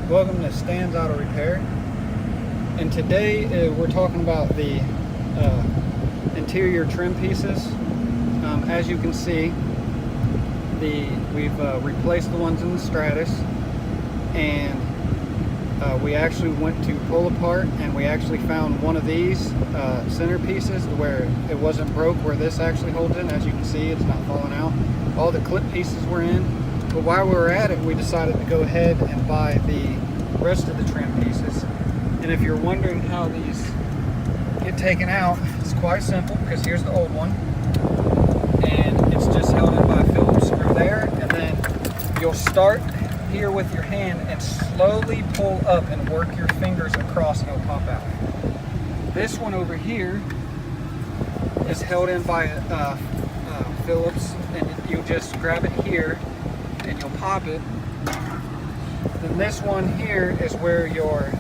Welcome to Stan's Auto Repair. And today we're talking about the interior trim pieces. As you can see, we've replaced the ones in the Stratus, and we actually went to pull apart and we actually found one of these center pieces where it wasn't broke, where this actually holds in. As you can see, it's not falling out. All the clip pieces were in, but while we were at it, we decided to go ahead and buy the rest of the trim pieces. And if you're wondering how these get taken out, it's quite simple, because here's the old one, and it's just held in by a Phillips screw there, and then you'll start here with your hand and slowly pull up and work your fingers across, and it'll pop out. This one over here is held in by Phillips, and you just grab it here and you'll pop it. Then this one here is where your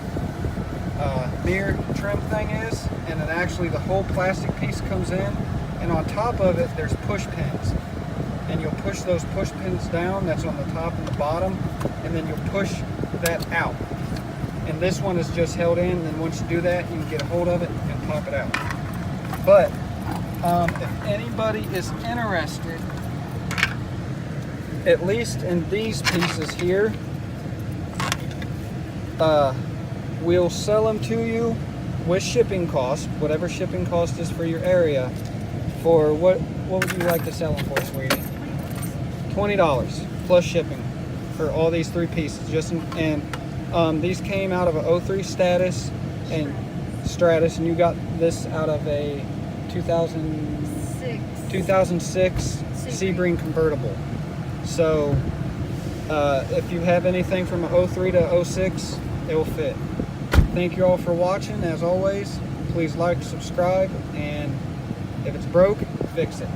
mirror trim thing is, and then actually the whole plastic piece comes in, and on top of it there's push pins, and you'll push those push pins down. That's on the top and the bottom, and then you'll push that out, and this one is just held in. And once you do that, you can get a hold of it and pop it out. But if anybody is interested, at least in these pieces here, we'll sell them to you with shipping cost, whatever shipping cost is for your area. For what would you like to sell them for, sweetie? $20 plus shipping for all these three pieces. These came out of a 03 Stratus, and you got this out of a 2006 Sebring convertible. So if you have anything from a 03 to 06, it will fit. Thank you all for watching. As always, please like, subscribe, and if it's broke, fix it.